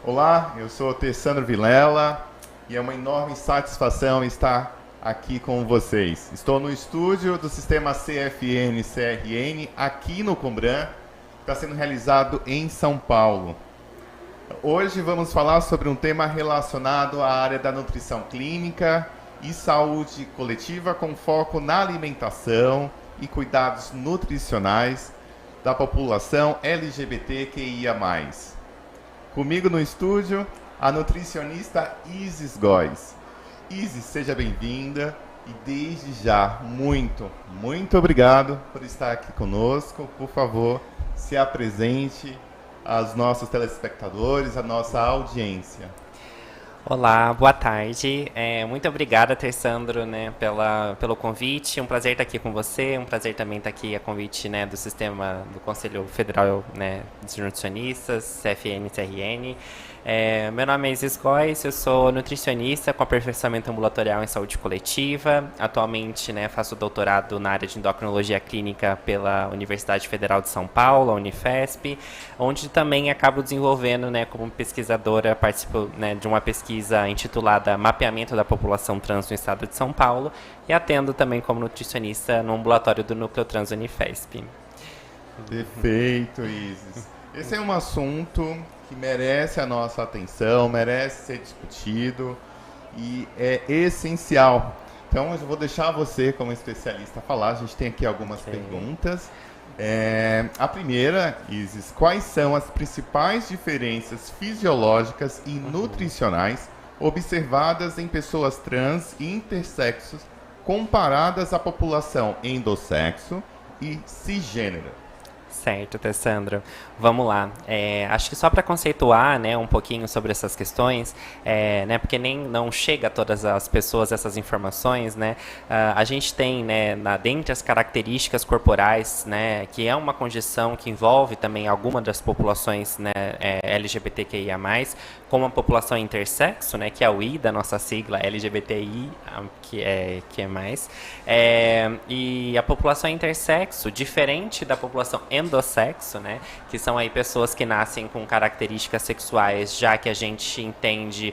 Olá, eu sou Tessandro Vilela e é uma enorme satisfação estar aqui com vocês. Estou no estúdio do sistema CFN-CRN aqui no Combran, que está sendo realizado em São Paulo. Hoje vamos falar sobre um tema relacionado à área da nutrição clínica e saúde coletiva com foco na alimentação e cuidados nutricionais da população LGBTQIA+. Comigo no estúdio, a nutricionista Isis Góes. Isis, seja bem-vinda e desde já, muito obrigado por estar aqui conosco. Por favor, se apresente aos nossos telespectadores, à nossa audiência. Olá, boa tarde. Muito obrigada, Tessandro, né, pelo convite. Um prazer estar aqui com você. Um prazer também estar aqui a convite, né, do sistema do Conselho Federal, né, dos Nutricionistas, CFN-CRN. Meu nome é Isis Góes, eu sou nutricionista com aperfeiçoamento ambulatorial em saúde coletiva. Atualmente, né, faço doutorado na área de endocrinologia clínica pela Universidade Federal de São Paulo, a Unifesp, onde também acabo desenvolvendo, né, como pesquisadora, participo, né, de uma pesquisa intitulada Mapeamento da População Trans no Estado de São Paulo e atendo também como nutricionista no ambulatório do Núcleo Trans Unifesp. Perfeito, Isis. Esse é um assunto que merece a nossa atenção, merece ser discutido e é essencial. Então, eu vou deixar você, como especialista, falar. A gente tem aqui algumas perguntas. A primeira, Isis, quais são as principais diferenças fisiológicas e nutricionais observadas em pessoas trans e intersexos comparadas à população endossexo e cisgênero? Certo, Tessandro. Vamos lá. Acho que só para conceituar, né, um pouquinho sobre essas questões, né, porque não chega a todas as pessoas essas informações, né, a gente tem, né, dentre as características corporais, né, que é uma condição que envolve também alguma das populações, né, LGBTQIA+, como a população intersexo, né, que é o I da nossa sigla, LGBTI, que é mais, e a população intersexo, diferente da população endossexo, né, que são aí pessoas que nascem com características sexuais, já que a gente entende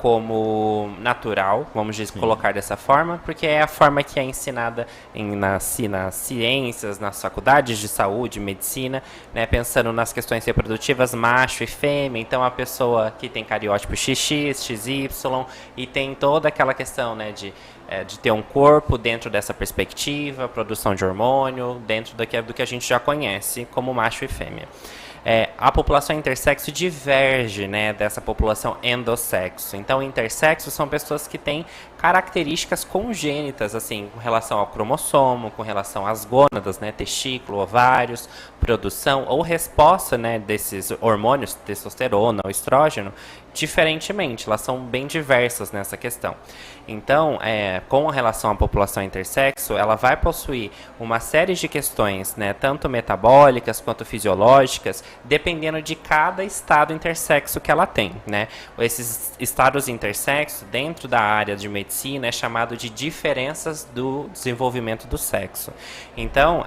como natural, vamos colocar dessa forma, porque é a forma que é ensinada nas ciências, nas faculdades de saúde, medicina, né, pensando nas questões reprodutivas, macho e fêmea. Então a pessoa que tem cariótipo XX, XY, e tem toda aquela questão, né, de ter um corpo dentro dessa perspectiva, produção de hormônio, dentro do que a gente já conhece como macho e fêmea. A população intersexo diverge, né, dessa população endossexo. Então, intersexo são pessoas que têm características congênitas, assim, com relação ao cromossomo, com relação às gônadas, né, testículo, ovários, produção ou resposta, né, desses hormônios, testosterona ou estrógeno, diferentemente. Elas são bem diversas nessa questão. Então, com relação à população intersexo, ela vai possuir uma série de questões, né, tanto metabólicas quanto fisiológicas, dependendo de cada estado intersexo que ela tem, né? Esses estados intersexo, dentro da área de medicina, é chamado de diferenças do desenvolvimento do sexo. Então,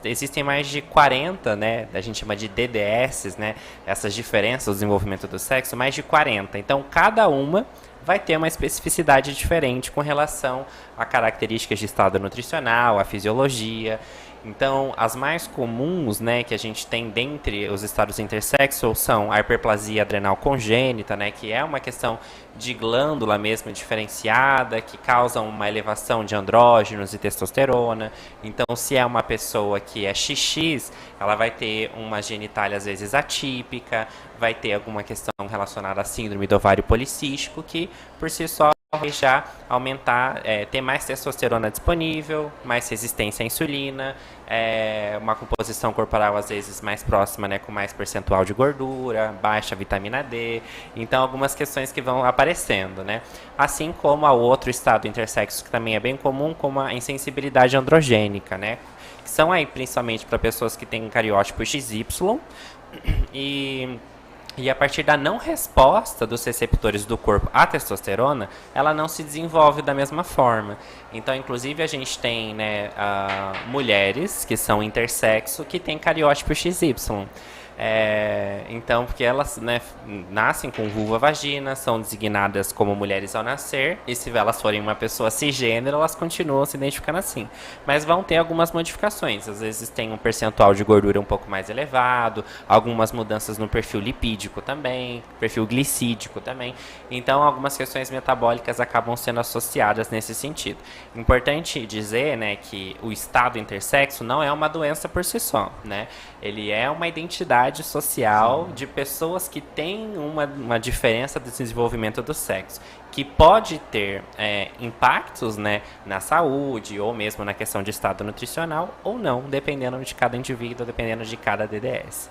existem mais de 40, né, a gente chama de DDS, né, essas diferenças do desenvolvimento do sexo, mais de 40. Então, cada uma vai ter uma especificidade diferente com relação a características de estado nutricional, a fisiologia. Então, as mais comuns, né, que a gente tem dentre os estados intersexo são a hiperplasia adrenal congênita, né, que é uma questão de glândula mesmo diferenciada, que causa uma elevação de andrógenos e testosterona. Então, se é uma pessoa que é XX, ela vai ter uma genitália às vezes atípica, vai ter alguma questão relacionada à síndrome do ovário policístico, que por si só vai já aumentar, ter mais testosterona disponível, mais resistência à insulina, uma composição corporal às vezes mais próxima, né, com mais percentual de gordura, baixa vitamina D. Então, algumas questões que vão aparecendo, né? Assim como a outro estado intersexo que também é bem comum, como a insensibilidade androgênica, né? Que são aí principalmente para pessoas que têm cariótipo XY e a partir da não resposta dos receptores do corpo à testosterona, ela não se desenvolve da mesma forma. Então, inclusive, a gente tem, né, mulheres que são intersexo que têm cariótipo XY. Então, porque elas, né, nascem com vulva vagina, são designadas como mulheres ao nascer, e se elas forem uma pessoa cisgênero, elas continuam se identificando assim. Mas vão ter algumas modificações, às vezes tem um percentual de gordura um pouco mais elevado, algumas mudanças no perfil lipídico também, perfil glicídico também. Então, algumas questões metabólicas acabam sendo associadas nesse sentido. Importante dizer, né, que o estado intersexo não é uma doença por si só, né? Ele é uma identidade social de pessoas que têm uma diferença do desenvolvimento do sexo, que pode ter impactos, né, na saúde ou mesmo na questão de estado nutricional ou não, dependendo de cada indivíduo, dependendo de cada DDS.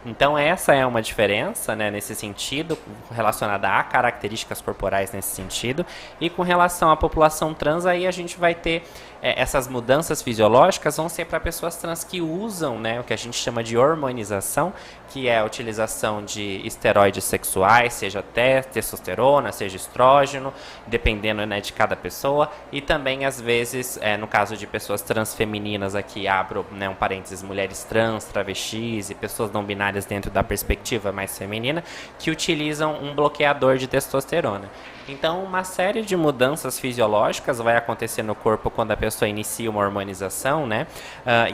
Então essa é uma diferença, né, nesse sentido, relacionada a características corporais nesse sentido, e com relação à população trans, aí a gente vai ter essas mudanças fisiológicas vão ser para pessoas trans que usam, né, o que a gente chama de hormonização, que é a utilização de esteroides sexuais, seja testosterona, seja estrógeno, dependendo, né, de cada pessoa, e também às vezes, no caso de pessoas transfemininas, aqui abro, né, um parênteses, mulheres trans, travestis e pessoas não binárias dentro da perspectiva mais feminina, que utilizam um bloqueador de testosterona. Então, uma série de mudanças fisiológicas vai acontecer no corpo quando a pessoa inicia uma hormonização, né?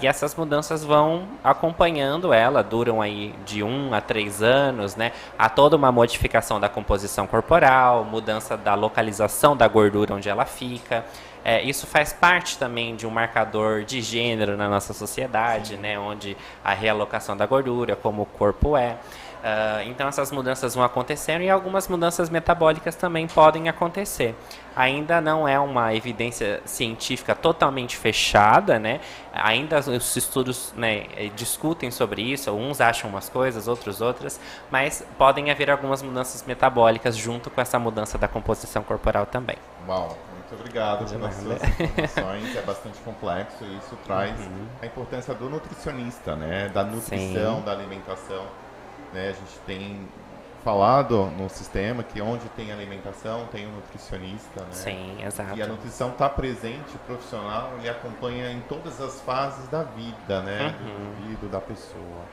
E essas mudanças vão acompanhando ela, duram aí de 1 a 3 anos, né? Há toda uma modificação da composição corporal, mudança da localização da gordura onde ela fica. Isso faz parte também de um marcador de gênero na nossa sociedade, né? Onde a realocação da gordura, como o corpo é. Então essas mudanças vão acontecendo e algumas mudanças metabólicas também podem acontecer. Ainda não é uma evidência científica totalmente fechada, né? Ainda os estudos, né, discutem sobre isso, uns acham umas coisas, outros outras, mas podem haver algumas mudanças metabólicas junto com essa mudança da composição corporal também. Bom, muito obrigado pelas suas informações, é bastante complexo e isso traz a importância do nutricionista, né? Da nutrição, da alimentação. Né, a gente tem falado no sistema que onde tem alimentação tem um nutricionista, né? Sim, exato. E a nutrição está presente, o profissional, ele acompanha em todas as fases da vida, né? Do indivíduo, da pessoa.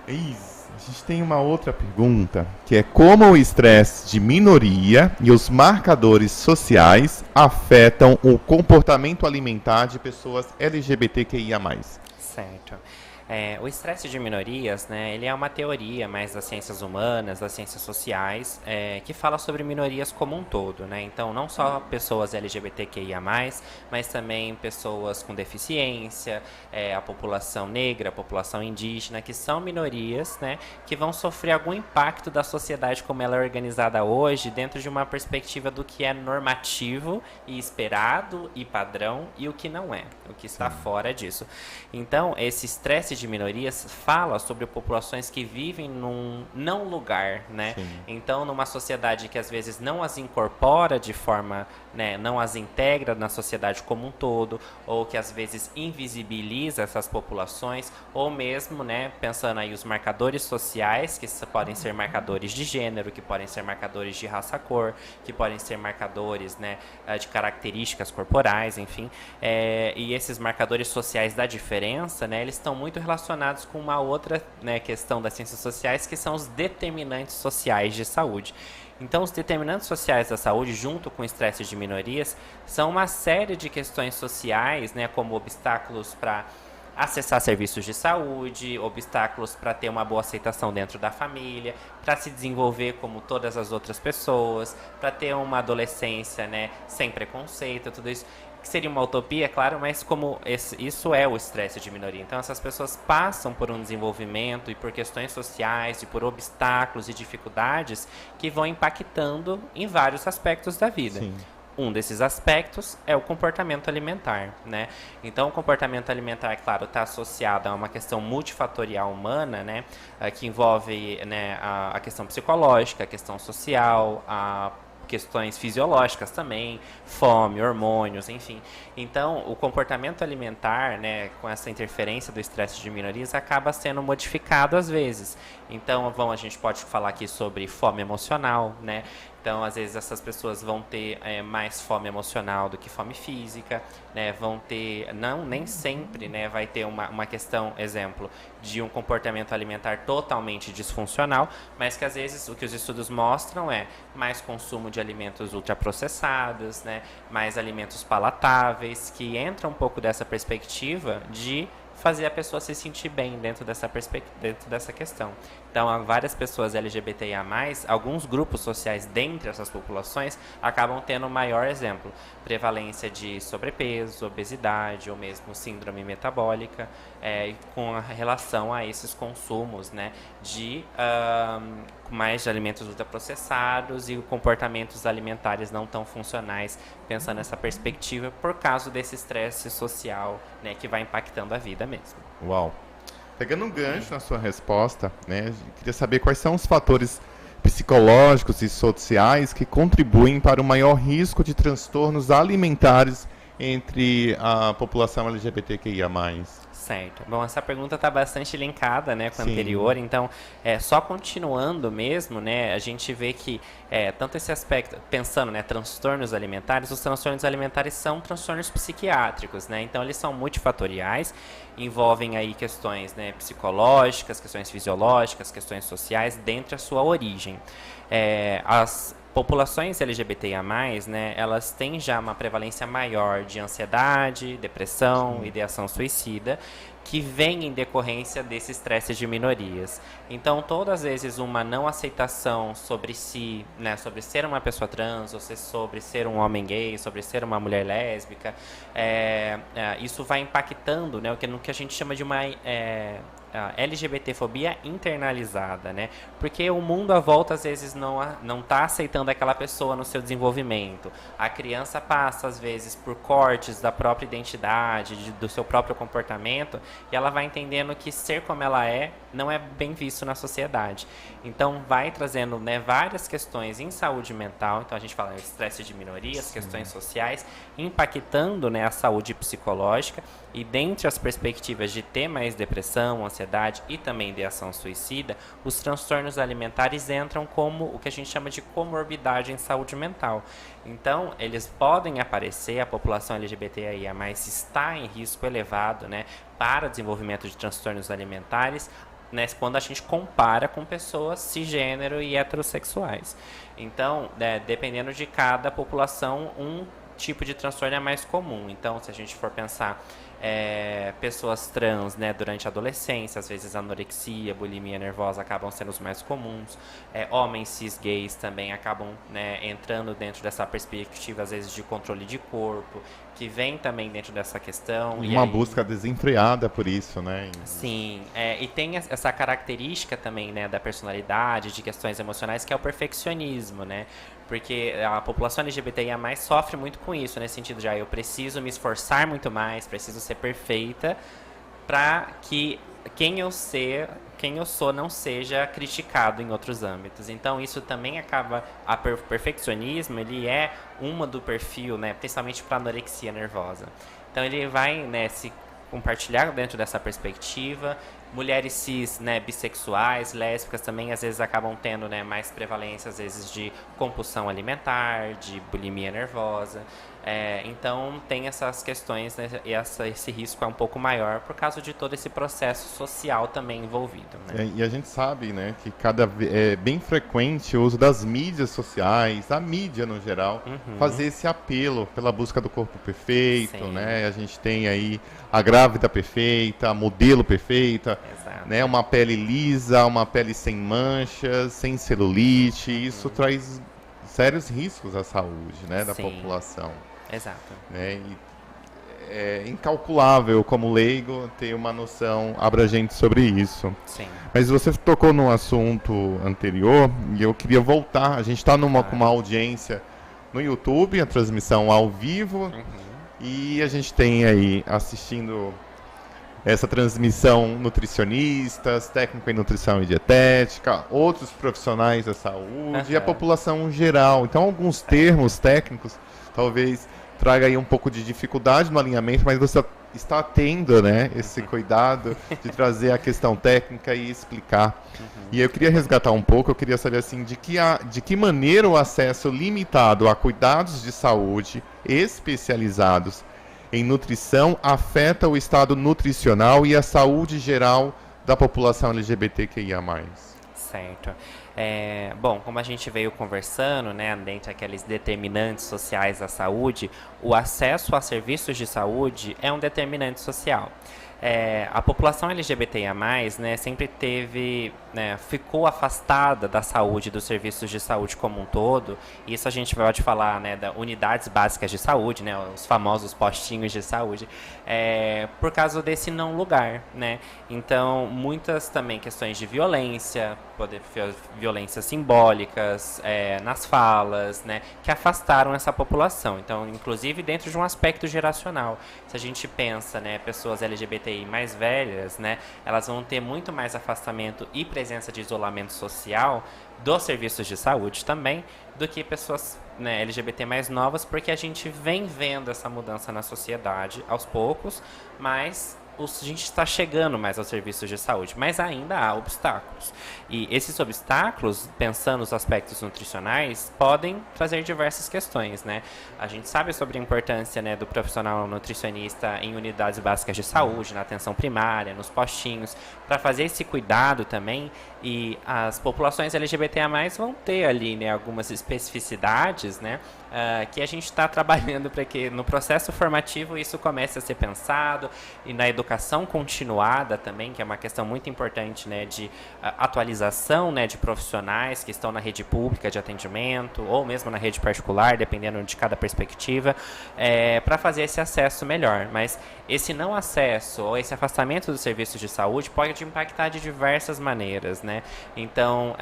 A gente tem uma outra pergunta, que é como o estresse de minoria e os marcadores sociais afetam o comportamento alimentar de pessoas LGBTQIA+. Certo. O estresse de minorias, né, ele é uma teoria mais das ciências humanas, das ciências sociais, que fala sobre minorias como um todo, né? Então, não só pessoas LGBTQIA+, mas também pessoas com deficiência, a população negra, a população indígena, que são minorias, né, que vão sofrer algum impacto da sociedade como ela é organizada hoje, dentro de uma perspectiva do que é normativo e esperado e padrão e o que não é, o que está fora disso. Então, esse estresse de minorias fala sobre populações que vivem num não lugar, né? Sim. Então, numa sociedade que às vezes não as incorpora de forma, né, não as integra na sociedade como um todo, ou que às vezes invisibiliza essas populações, ou mesmo, né, pensando aí os marcadores sociais, que podem ser marcadores de gênero, que podem ser marcadores de raça-cor, que podem ser marcadores, né, de características corporais, enfim, e esses marcadores sociais da diferença, né, eles estão muito relacionados com uma outra, né, questão das ciências sociais, que são os determinantes sociais de saúde. Então, os determinantes sociais da saúde, junto com o estresse de minorias, são uma série de questões sociais, né, como obstáculos para acessar serviços de saúde, obstáculos para ter uma boa aceitação dentro da família, para se desenvolver como todas as outras pessoas, para ter uma adolescência, né, sem preconceito, tudo isso. Que seria uma utopia, claro, mas como isso é o estresse de minoria. Então, essas pessoas passam por um desenvolvimento e por questões sociais e por obstáculos e dificuldades que vão impactando em vários aspectos da vida. Sim. Um desses aspectos é o comportamento alimentar, né? Então, o comportamento alimentar, claro, está associado a uma questão multifatorial humana, né? Que envolve, né, a questão psicológica, a questão social, a questões fisiológicas também, fome, hormônios, enfim. Então, o comportamento alimentar, né, com essa interferência do estresse de minorias, acaba sendo modificado às vezes. Então, a gente pode falar aqui sobre fome emocional, né, Então, às vezes, essas pessoas vão ter mais fome emocional do que fome física, né? Vão ter, nem sempre, né, vai ter uma questão, exemplo, de um comportamento alimentar totalmente disfuncional, mas que às vezes o que os estudos mostram é mais consumo de alimentos ultraprocessados, né? Mais alimentos palatáveis, que entra um pouco dessa perspectiva de fazer a pessoa se sentir bem dentro dessa questão. Então, há várias pessoas LGBTIA+, alguns grupos sociais dentre essas populações acabam tendo maior exemplo, prevalência de sobrepeso, obesidade ou mesmo síndrome metabólica, com relação a esses consumos, né, de mais de alimentos ultraprocessados e comportamentos alimentares não tão funcionais, pensando nessa perspectiva, por causa desse estresse social, né, que vai impactando a vida mesmo. Uau! Pegando um gancho na sua resposta, né, queria saber quais são os fatores psicológicos e sociais que contribuem para o maior risco de transtornos alimentares entre a população LGBTQIA+. Certo. Bom, essa pergunta está bastante linkada, né, com a Sim. anterior, então, só continuando mesmo, né, a gente vê que, tanto esse aspecto, pensando, né, transtornos alimentares, os transtornos alimentares são transtornos psiquiátricos, né, então eles são multifatoriais, envolvem aí questões, né, psicológicas, questões fisiológicas, questões sociais, dentre a sua origem. As populações LGBTIA+, né, elas têm já uma prevalência maior de ansiedade, depressão, ideação suicida, que vem em decorrência desse estresse de minorias. Então, todas as vezes, uma não aceitação sobre si, né, sobre ser uma pessoa trans, ou sobre ser um homem gay, sobre ser uma mulher lésbica, isso vai impactando, né, no que a gente chama de uma LGBTfobia internalizada, né? Porque o mundo à volta às vezes não está aceitando aquela pessoa no seu desenvolvimento. A criança passa às vezes por cortes da própria identidade, do seu próprio comportamento, e ela vai entendendo que ser como ela é não é bem visto na sociedade. Então vai trazendo, né, várias questões em saúde mental. Então a gente fala de estresse de minorias, questões sociais, impactando, né, a saúde psicológica. E dentre as perspectivas de ter mais depressão, ansiedade e também ideação suicida, os transtornos alimentares entram como o que a gente chama de comorbidade em saúde mental. Então, eles podem aparecer, a população LGBTIA+, está em risco elevado, né, para desenvolvimento de transtornos alimentares, né, quando a gente compara com pessoas cisgênero e heterossexuais. Então, dependendo de cada população, um tipo de transtorno é mais comum. Então, se a gente for pensar pessoas trans, né, durante a adolescência, às vezes anorexia, bulimia nervosa acabam sendo os mais comuns. Homens cis gays também acabam, né, entrando dentro dessa perspectiva, às vezes, de controle de corpo, que vem também dentro dessa questão. Uma busca desenfreada por isso, né? Sim, e tem essa característica também, né, da personalidade, de questões emocionais, que é o perfeccionismo, né? Porque a população LGBTIA+, sofre muito com isso, nesse sentido de, eu preciso me esforçar muito mais, preciso ser perfeita, para que quem eu sou não seja criticado em outros âmbitos. Então, isso também acaba, o perfeccionismo, ele é uma do perfil, né, principalmente para anorexia nervosa. Então, ele vai, né, se compartilhar dentro dessa perspectiva. Mulheres cis, né, bissexuais, lésbicas também às vezes acabam tendo, né, mais prevalência às vezes de compulsão alimentar, de bulimia nervosa. Então tem essas questões, né, e esse risco é um pouco maior por causa de todo esse processo social também envolvido, né? E a gente sabe, né, que é bem frequente o uso das mídias sociais, a mídia no geral, fazer esse apelo pela busca do corpo perfeito. Sim. Né? A gente tem aí a grávida perfeita, a modelo perfeita, né, uma pele lisa, uma pele sem manchas, sem celulite. Isso traz sérios riscos à saúde, né, da população. Exato. Né? E é incalculável, como leigo, ter uma noção abrangente sobre isso. Sim. Mas você tocou num assunto anterior e eu queria voltar. A gente está com uma audiência no YouTube, a transmissão ao vivo, e a gente tem aí assistindo essa transmissão nutricionistas, técnico em nutrição e dietética, outros profissionais da saúde e a população geral. Então, alguns termos técnicos talvez traga aí um pouco de dificuldade no alinhamento, mas você está tendo, né, esse cuidado de trazer a questão técnica e explicar. E eu queria resgatar um pouco, eu queria saber assim, de que maneira o acesso limitado a cuidados de saúde especializados em nutrição afeta o estado nutricional e a saúde geral da população LGBTQIA+. Certo. Bom, como a gente veio conversando, né, dentre aqueles determinantes sociais da saúde, o acesso a serviços de saúde é um determinante social. A população LGBTIA+, né, sempre teve, né, ficou afastada da saúde, dos serviços de saúde como um todo. Isso a gente pode falar, né, das unidades básicas de saúde, né, os famosos postinhos de saúde, por causa desse não lugar, né. Então, muitas também questões de violência, violências simbólicas, nas falas, né, que afastaram essa população. Então, inclusive dentro de um aspecto geracional. Se a gente pensa, né, pessoas LGBTI mais velhas, né, elas vão ter muito mais afastamento e presença de isolamento social dos serviços de saúde também, do que pessoas, né, LGBT mais novas, porque a gente vem vendo essa mudança na sociedade aos poucos, mas a gente está chegando mais aos serviços de saúde, mas ainda há obstáculos. E esses obstáculos, pensando nos aspectos nutricionais, podem trazer diversas questões, né? A gente sabe sobre a importância, né, do profissional nutricionista em unidades básicas de saúde, na atenção primária, nos postinhos, para fazer esse cuidado também. E as populações LGBTA+, vão ter ali, né, algumas especificidades, né, que a gente está trabalhando para que no processo formativo isso comece a ser pensado, e na educação continuada também, que é uma questão muito importante, né, de atualização, né, de profissionais que estão na rede pública de atendimento, ou mesmo na rede particular, dependendo de cada perspectiva, para fazer esse acesso melhor. Mas esse não acesso ou esse afastamento dos serviços de saúde pode impactar de diversas maneiras, né? Então,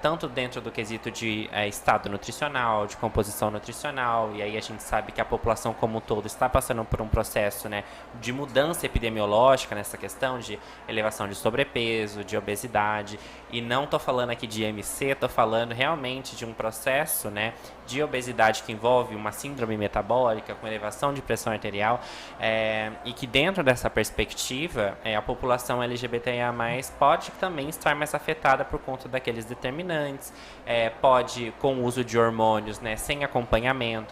tanto dentro do quesito de estado nutricional, de composição nutricional, e aí a gente sabe que a população como um todo está passando por um processo, né, de mudança epidemiológica nessa questão de elevação de sobrepeso, de obesidade, e não estou falando aqui de IMC, estou falando realmente de um processo, né, de obesidade que envolve uma síndrome metabólica com elevação de pressão arterial, e que dentro dessa perspectiva, a população LGBTIA+, pode também estar mais afetada por conta daqueles determinantes, pode, com o uso de hormônios, né, sem acompanhamento,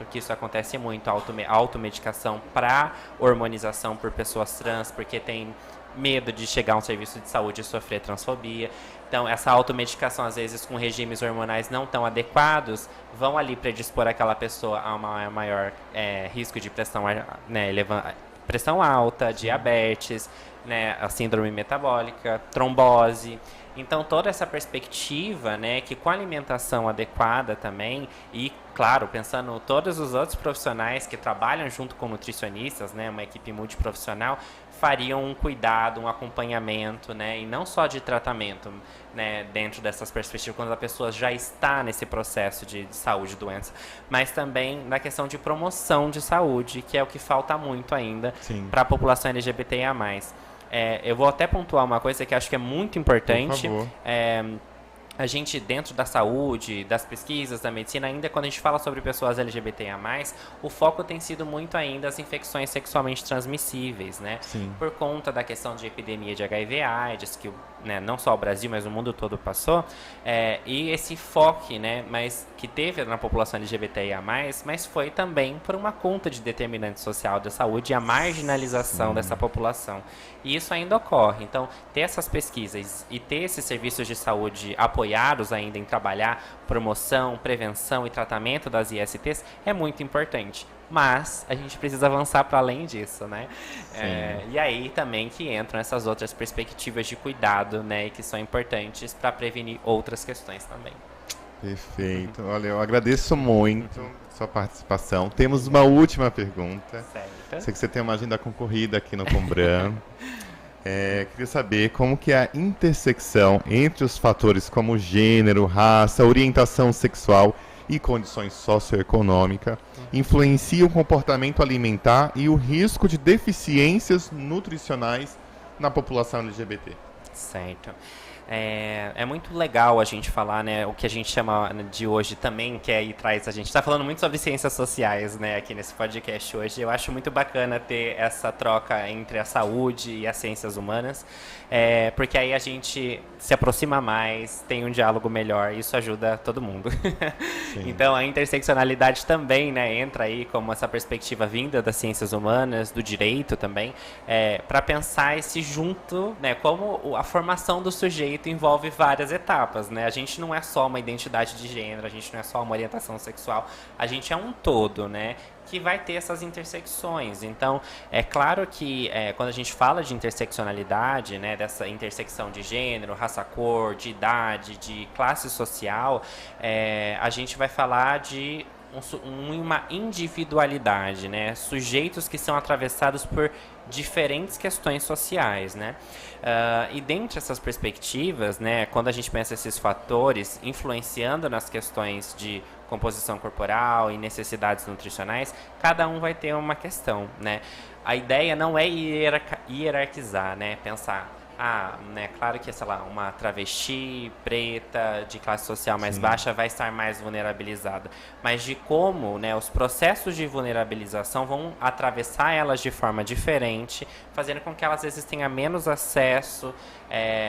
que isso acontece muito, automedicação para hormonização por pessoas trans, porque tem medo de chegar a um serviço de saúde e sofrer transfobia. Então, essa automedicação, às vezes, com regimes hormonais não tão adequados, vão ali predispor aquela pessoa a um maior risco de pressão, né, pressão alta, diabetes, né, a síndrome metabólica, trombose. Então, toda essa perspectiva, né, que com a alimentação adequada também, e, claro, pensando todos os outros profissionais que trabalham junto com nutricionistas, né, uma equipe multiprofissional, fariam um cuidado, um acompanhamento, né, e não só de tratamento, né, dentro dessas perspectivas, quando a pessoa já está nesse processo de saúde e doença, mas também na questão de promoção de saúde, que é o que falta muito ainda para a população LGBTIA+. Eu vou até pontuar uma coisa que acho que é muito importante. Por favor. A gente, dentro da saúde, das pesquisas, da medicina, ainda quando a gente fala sobre pessoas LGBTIA+, o foco tem sido muito ainda as infecções sexualmente transmissíveis, né? Sim. Por conta da questão de epidemia de HIV/AIDS, que, né, não só o Brasil, mas o mundo todo passou, e esse foco, né, mas que teve na população LGBTIA+, mas foi também por uma conta de determinante social da saúde e a marginalização dessa população. E isso ainda ocorre. Então, ter essas pesquisas e ter esses serviços de saúde apoiados ainda em trabalhar promoção, prevenção e tratamento das ISTs é muito importante. Mas a gente precisa avançar para além disso, né? E aí também que entram essas outras perspectivas de cuidado, né, que são importantes para prevenir outras questões também. Perfeito. Olha, eu agradeço muito sua participação. Temos uma última pergunta. Certo. Sei que você tem uma agenda concorrida aqui no Combran. Queria saber como que a intersecção entre os fatores como gênero, raça, orientação sexual e condições socioeconômicas influencia o comportamento alimentar e o risco de deficiências nutricionais na população LGBT. Certo. É muito legal a gente falar, né, o que a gente chama de hoje também, que aí traz a gente está falando muito sobre ciências sociais, né, aqui nesse podcast hoje. Eu acho muito bacana ter essa troca entre a saúde e as ciências humanas, porque aí a gente se aproxima mais, tem um diálogo melhor, e isso ajuda todo mundo. Então a interseccionalidade também, né, entra aí como essa perspectiva vinda das ciências humanas, do direito também, para pensar esse junto, né, como a formação do sujeito envolve várias etapas, né? A gente não é só uma identidade de gênero, a gente não é só uma orientação sexual, a gente é um todo, né? Que vai ter essas intersecções. Então, é claro que quando a gente fala de interseccionalidade, né, dessa intersecção de gênero, raça, cor, de idade, de classe social, a gente vai falar de uma individualidade, né? Sujeitos que são atravessados por diferentes questões sociais, né? E dentre essas perspectivas, né, quando a gente pensa esses fatores influenciando nas questões de composição corporal e necessidades nutricionais, cada um vai ter uma questão, né? A ideia não é hierarquizar, né? Pensar, né, claro que, sei lá, uma travesti preta de classe social mais baixa vai estar mais vulnerabilizada, mas de como, né, os processos de vulnerabilização vão atravessar elas de forma diferente, fazendo com que elas às vezes tenham menos acesso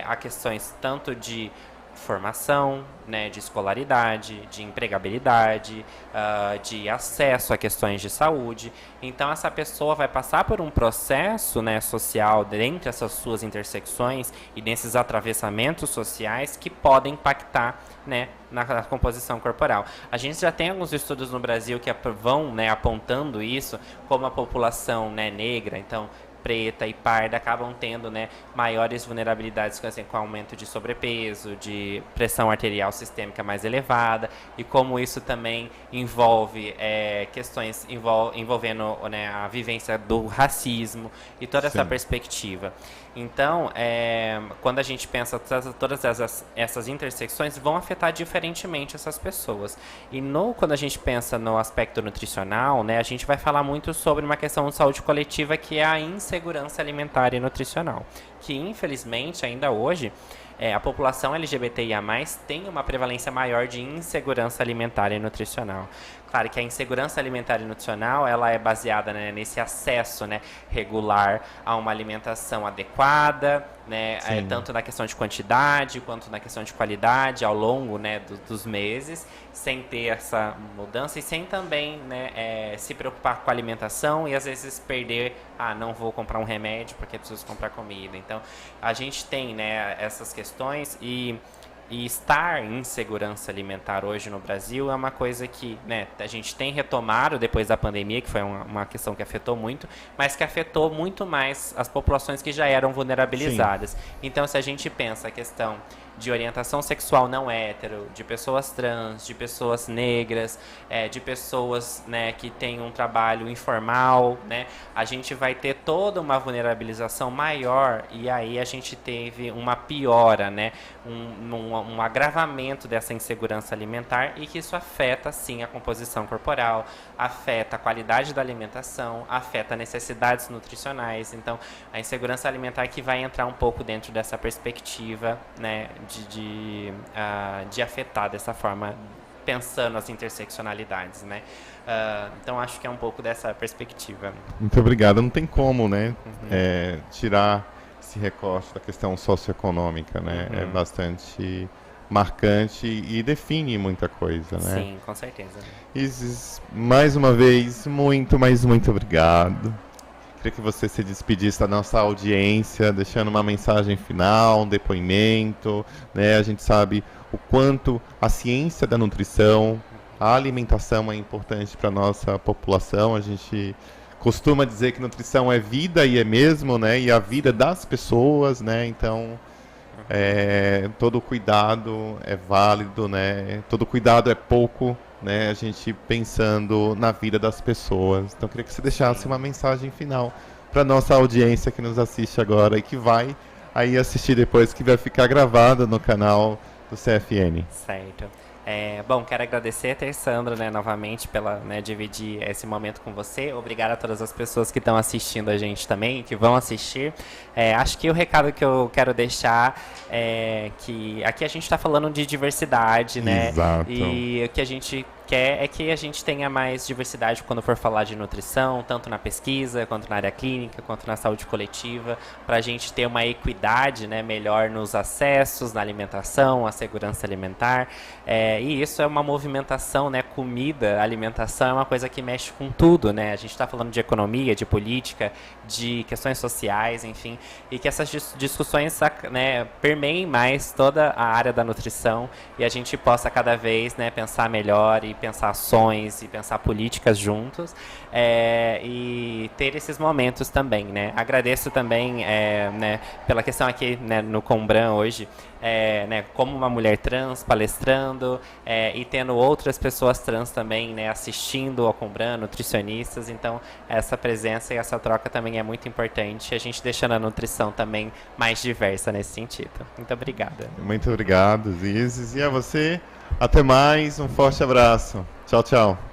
a questões tanto de formação, né, de escolaridade, de empregabilidade, de acesso a questões de saúde. Então, essa pessoa vai passar por um processo, né, social dentre essas suas intersecções e nesses atravessamentos sociais que podem impactar, né, na composição corporal. A gente já tem alguns estudos no Brasil que vão, né, apontando isso, como a população, né, negra, então preta e parda acabam tendo, né, maiores vulnerabilidades com aumento de sobrepeso, de pressão arterial sistêmica mais elevada, e como isso também envolve questões envolvendo, né, a vivência do racismo e toda essa perspectiva. Então, quando a gente pensa todas essas intersecções vão afetar diferentemente essas pessoas. E quando a gente pensa no aspecto nutricional, né, a gente vai falar muito sobre uma questão de saúde coletiva, que é a insegurança alimentar e nutricional, que infelizmente ainda hoje a população LGBTIA+, tem uma prevalência maior de insegurança alimentar e nutricional. Claro que a insegurança alimentar e nutricional, ela é baseada, né, nesse acesso, né, regular a uma alimentação adequada, né, tanto na questão de quantidade quanto na questão de qualidade ao longo, né, dos meses, sem ter essa mudança e sem também, né, se preocupar com a alimentação e às vezes perder, não vou comprar um remédio porque preciso comprar comida. Então, a gente tem, né, essas questões e estar em segurança alimentar hoje no Brasil é uma coisa que, né, a gente tem retomado depois da pandemia, que foi uma questão que afetou muito, mas que afetou muito mais as populações que já eram vulnerabilizadas. Então, se a gente pensa a questão de orientação sexual não hétero, de pessoas trans, de pessoas negras, de pessoas, né, que têm um trabalho informal, né, a gente vai ter toda uma vulnerabilização maior, e aí a gente teve uma piora, né, um agravamento dessa insegurança alimentar, e que isso afeta sim a composição corporal, afeta a qualidade da alimentação, afeta necessidades nutricionais. Então, a insegurança alimentar que vai entrar um pouco dentro dessa perspectiva, né, de afetar dessa forma, pensando as interseccionalidades, né? Então, acho que é um pouco dessa perspectiva. Muito obrigado. Não tem como, né, tirar esse recorte da questão socioeconômica, né? É bastante marcante e define muita coisa, né? Sim, com certeza. Isis, mais uma vez, muito obrigado. Queria que você se despedisse da nossa audiência, deixando uma mensagem final, um depoimento, né? A gente sabe o quanto a ciência da nutrição, a alimentação é importante para a nossa população. A gente costuma dizer que nutrição é vida, e é mesmo, né? E a vida das pessoas, né? Então, todo cuidado é válido, né? Todo cuidado é pouco, né, a gente pensando na vida das pessoas. Então, queria que você deixasse uma mensagem final para nossa audiência que nos assiste agora e que vai aí assistir depois, que vai ficar gravada no canal do CFN. Certo. Bom, quero agradecer a Tersandra, né, novamente pela, né, dividir esse momento com você. Obrigado a todas as pessoas que estão assistindo a gente também, que vão assistir. Acho que o recado que eu quero deixar é que aqui a gente está falando de diversidade, né? Exato. E o que a gente quer é que a gente tenha mais diversidade quando for falar de nutrição, tanto na pesquisa, quanto na área clínica, quanto na saúde coletiva, para a gente ter uma equidade, né, melhor nos acessos, na alimentação, a segurança alimentar. E isso é uma movimentação, né? Comida, alimentação é uma coisa que mexe com tudo, né? A gente está falando de economia, de política, de questões sociais, enfim, e que essas discussões, né, permeiem mais toda a área da nutrição e a gente possa cada vez, né, pensar melhor e pensar ações e pensar políticas juntos, e ter esses momentos também, né? Agradeço também, né, pela questão aqui, né, no Combran hoje, né, como uma mulher trans palestrando, e tendo outras pessoas trans também, né, assistindo ao Combran, nutricionistas. Então essa presença e essa troca também é muito importante, a gente deixando a nutrição também mais diversa nesse sentido. Muito obrigada. Muito obrigado, Ziz. E a você, até mais, um forte abraço. Tchau, tchau.